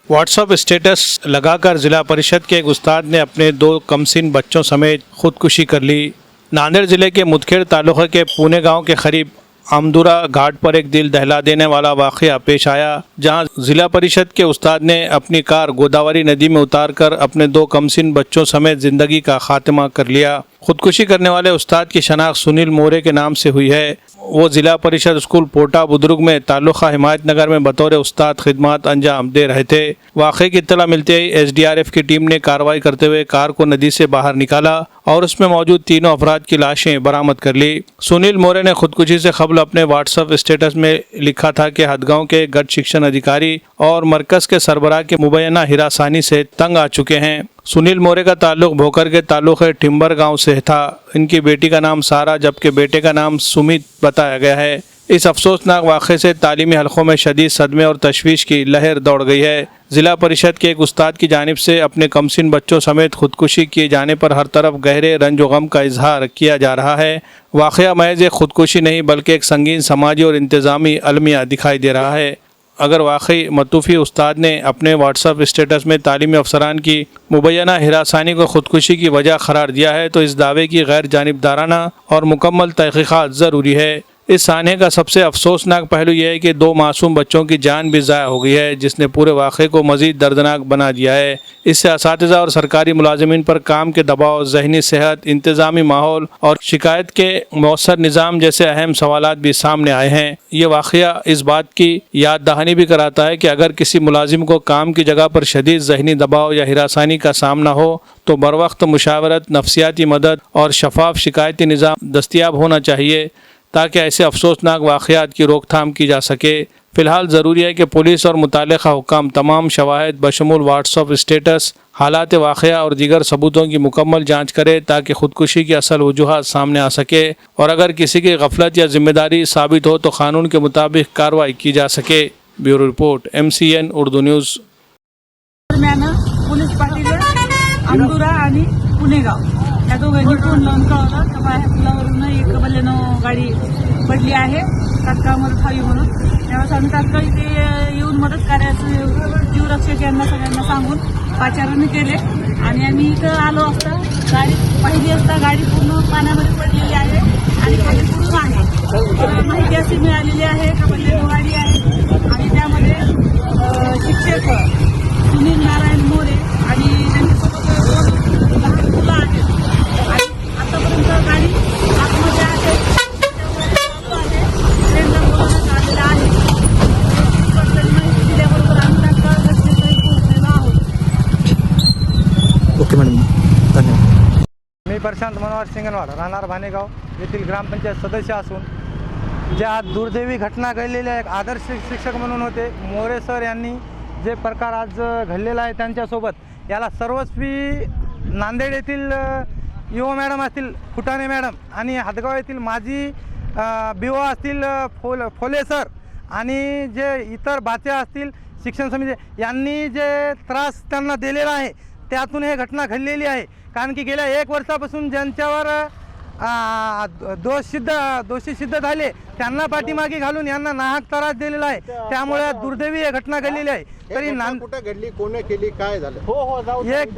WhatsApp status लगाकर जिला परिषद के एक उस्ताद ने अपने 2 कमसिन बच्चों समेत खुदकुशी कर ली। नांदेड़ जिले के मुदखेड़ तालुके के पुणे गांव के करीब आमदुरा घाट पर एक दिल दहला देने वाला वाक़या पेश आया, जहां जिला परिषद के उस्ताद ने अपनी कार गोदावरी नदी में उतारकर अपने 2 कमसिन बच्चों समेत ज़िंदगी का खात्मा कर लिया। खुदकुशी करने वाले उस्ताद की शनाख्त सुनील मोरे के नाम से हुई है। वो जिला परिषद स्कूल पोटा बुद्रुक में तालुका हिमायतनगर में बतौर उस्ताद खिदमत अंजाम दे रहे थे। वाक़े की इत्तला मिलते ही SDRF की टीम ने कार्रवाई करते हुए कार को नदी से बाहर निकाला और उसमें मौजूद 3 अफराद की लाशें बरामद कर ली। सुनील मोरे ने खुदकुशी से कबल अपने व्हाट्सएप स्टेटस में लिखा था कि हदगांव के गढ़ शिक्षण अधिकारी और मरकज़ के सरबराह की मुबैना हिरासानी से तंग आ चुके हैं। सुनील मोरे का ताल्लुक भोकर के तालुके टिम्बर गांव से था। इनकी बेटी का नाम सारा जबकि बेटे का नाम सुमित बताया गया है। इस अफसोसनाक वाक़े से तालीमी हलकों में शदीद सदमे और तशवीश की लहर दौड़ गई है। जिला परिषद के एक उस्ताद की जानिब से अपने कमसिन बच्चों समेत खुदकुशी किए जाने पर हर तरफ गहरे रंज व गम का इजहार किया जा रहा है। वाक़या महज एक खुदकुशी नहीं बल्कि एक संगीन समाजी और इंतज़ामी अलमिया दिखाई दे रहा है। अगर वाकई मतूफ़ी उस्ताद ने अपने व्हाट्सएप स्टेटस में तालीमी अफसरान की मुबैना हिरासानी को खुदकुशी की वजह करार दिया है तो इस दावे की गैर जानिबदाराना और मुकम्मल तहक़ीक़ात ज़रूरी है। इस सान्हे का सबसे अफसोसनाक पहलू यह है कि 2 मासूम बच्चों की जान भी ज़ाया हो गई है, जिसने पूरे वाक़े को मज़ीद दर्दनाक बना दिया है। इससे असातिज़ा और सरकारी मुलाजिमीन पर काम के दबाव, ज़हनी सेहत, इंतज़ामी माहौल और शिकायत के मौसर निज़ाम जैसे अहम सवालात भी सामने आए हैं। ये वाक़या इस बात की याद दहानी भी कराता है कि अगर किसी मुलाजिम को काम की जगह पर शदीद ज़हनी दबाव या हिरासानी का सामना हो तो बरवक्त मुशावरत, नफ्सियाती मदद और शफाफ शिकायती निज़ाम दस्तियाब होना चाहिए ताकि ऐसे अफसोसनाक वाक़यात की रोकथाम की जा सके। फ़िलहाल ज़रूरी है कि पुलिस और मुताल्लिक़ा हुक्काम तमाम शवाहिद बशमूल व्हाट्सएप स्टेटस, हालात वाक़या और दीगर सबूतों की मुकम्मल जाँच करे ताकि खुदकुशी की असल वजूहात सामने आ सके और अगर किसी की गफलत या ज़िम्मेदारी साबित हो तो क़ानून के मुताबिक कार्रवाई की जा सके। Bureau report MCN Urdu news. Police Patil Amdura आणि पुणेगाव या दोघांनी फोन लावून कळवलं तर माझ्या पुलावरून एक बलेनो गाडी पडली आहे तात्काळ खाली म्हणून। त्यावेळेस आम्ही तात्काळ इथे येऊन मदत करायचं जीवरक्षक यांना सगळ्यांना सांगून पाचारण केले आणि आम्ही इथं आलो असता गाडी पाहिली असता गाडी पूर्ण पाण्यामध्ये पडलेली आहे आणि खाली पुरून आहे। तर माहिती अशी मिळालेली आहे का बलेनो गाडी आहे आणि त्यामध्ये शिक्षक सुनील नारायण मोरे आणि त्यांच्यासोबत 2 लहान मुलं आहेत आणि आतापर्यंत गाडी आतमध्ये आहे ट्रेनला बोलवण्यात आलेलं आहे। माहिती दिल्याबरोबर आम्ही तात्काळ घटनेस्थळी पोहोचलेलो आहोत। ओके मॅडम, धन्यवाद। मी प्रशांत मनोहर सिंगनवाड, राहणार भानेगाव येथील ग्रामपंचायत सदस्य असून ज्या आज दुर्दैवी घटना घडलेल्या एक आदर्श शिक्षक म्हणून होते मोरे सर यांनी जे प्रकार आज घडलेला आहे त्यांच्यासोबत याला सर्वस्वी नांदेड येथील युवा मॅडम असतील फुटाणे मॅडम आणि हदगाव येथील माजी BO असतील फोले सर आणि जे इतर बाच्या असतील शिक्षण समिती यांनी जे त्रास त्यांना दिलेला आहे त्यातून हे घटना घडलेली आहे। कारण की गेल्या 1 वर्षापासून ज्यांच्यावर दोषी सिद्ध झाले त्यांना पाठीमागे घालून यांना नाहक त्रास दिलेला आहे, त्यामुळे दुर्दैवी ही घटना घडलेली आहे। तरी कुठे घडली, कोणी केली, काय झालं? एक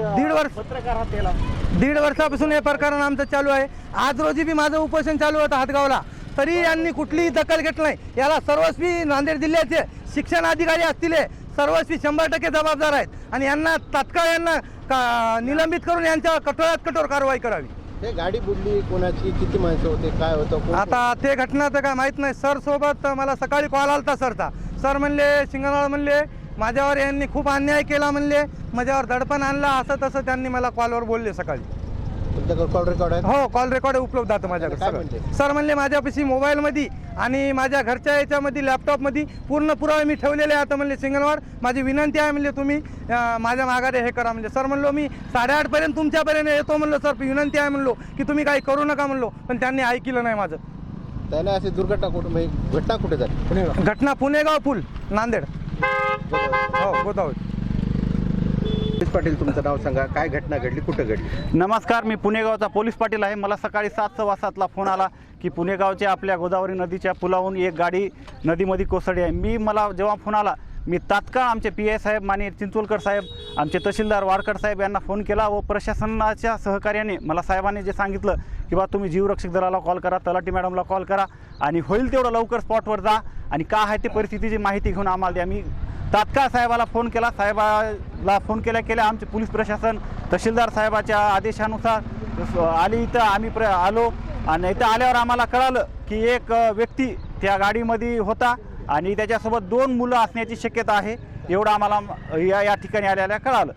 दीड वर्षापासून हे प्रकरण आमचं चालू आहे। आज रोजी बी माझं उपोषण चालू होतं हदगावला, तरी यांनी कुठलीही दखल घेतली नाही। याला सर्वस्वी नांदेड जिल्ह्याचे शिक्षण अधिकारी असतील सर्वस्वी 100% जबाबदार आहेत आणि यांना तात्काळ यांना निलंबित करून यांच्या कठोरात कठोर कारवाई करावी। हे गाडी बुडली कोणाची, किती माणसं होते, काय होतं? आता ते घटना तर काय माहीत नाही। सर सोबत मला सकाळी कॉल आलता सरचा। सर म्हणले, सिंगनवाड म्हणले माझ्यावर यांनी खूप अन्याय केला म्हणले, माझ्यावर दडपण आणला असं तसं त्यांनी मला कॉलवर बोलले सकाळी। तुमच्याकडे कॉल रेकॉर्ड आहे? हो, कॉल रेकॉर्ड उपलब्ध आहे माझ्याकडे। सर म्हणले माझ्यापाशी मोबाईलमध्ये आणि माझ्या घरच्या याच्यामध्ये लॅपटॉपमध्ये पूर्ण पुरावे मी ठेवलेले आहे। आता म्हणले सिंगनवाड माझी विनंती आहे म्हणले तुम्ही माझ्या माघारी हे करा म्हणले। सर म्हणलो मी 8:30 पर्यंत तुमच्यापर्यंत येतो म्हणलो। सर विनंती आहे म्हणलो की तुम्ही काही करू नका म्हणलो, पण त्यांनी ऐकलं नाही माझं। त्याला अशी दुर्घटना कुठे, घटना कुठे झाली? घटना पुणेगाव पूल नांदेड। हो, गोदावरी। पाटील, तुमचं नाव सांगा, काय घटना घडली, कुठं घडली? नमस्कार, मी पुणेगावचा पोलीस पाटील आहे। मला सकाळी 7:15 फोन आला की पुणेगावच्या आपल्या गोदावरी नदीच्या पुलावरून एक गाडी नदीमध्ये कोसळली आहे। मला जेव्हा फोन आला मी तात्काळ आमचे PI साहेब माननीय चिंचोलकर साहेब, आमचे तहसीलदार वाडकर साहेब यांना फोन केला व प्रशासनाच्या सहकार्याने मला साहेबांनी जे सांगितलं की बा तुम्ही जीवरक्षक दलाला कॉल करा, तलाठी मॅडमला कॉल करा आणि होईल तेवढं लवकर स्पॉटवर जा आणि काय आहे ते परिस्थितीची माहिती घेऊन आम्हाला द्या. मी तात्काळ साहेबाला फोन केला. साहेबाला फोन केल्या आमचे पोलीस प्रशासन तहसीलदार साहेबाच्या आदेशानुसार आली इथं आम्ही आलो आणि इथं आल्यावर आम्हाला कळालं की एक व्यक्ती त्या गाडीमध्ये होता आणि त्याच्यासोबत 2 मुलं असण्याची शक्यता आहे. एवढं आम्हाला या ठिकाणी आल्याला कळालं.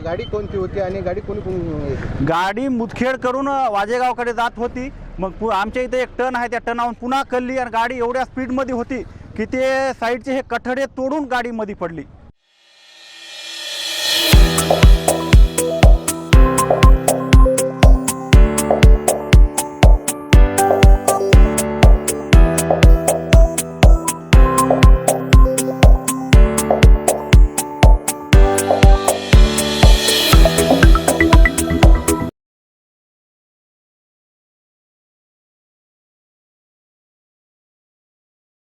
गाडी कोणती होती आणि गाडी कोणी गाडी मुदखेड करून वाजेगावकडे जात होती. मग आमच्या इथे एक टर्न आहे, त्या टर्नावरून पुन्हा कल्ली आणि गाडी एवढ्या स्पीडमध्ये होती की ते साईडचे हे कठडे तोडून गाडीमध्ये पडली.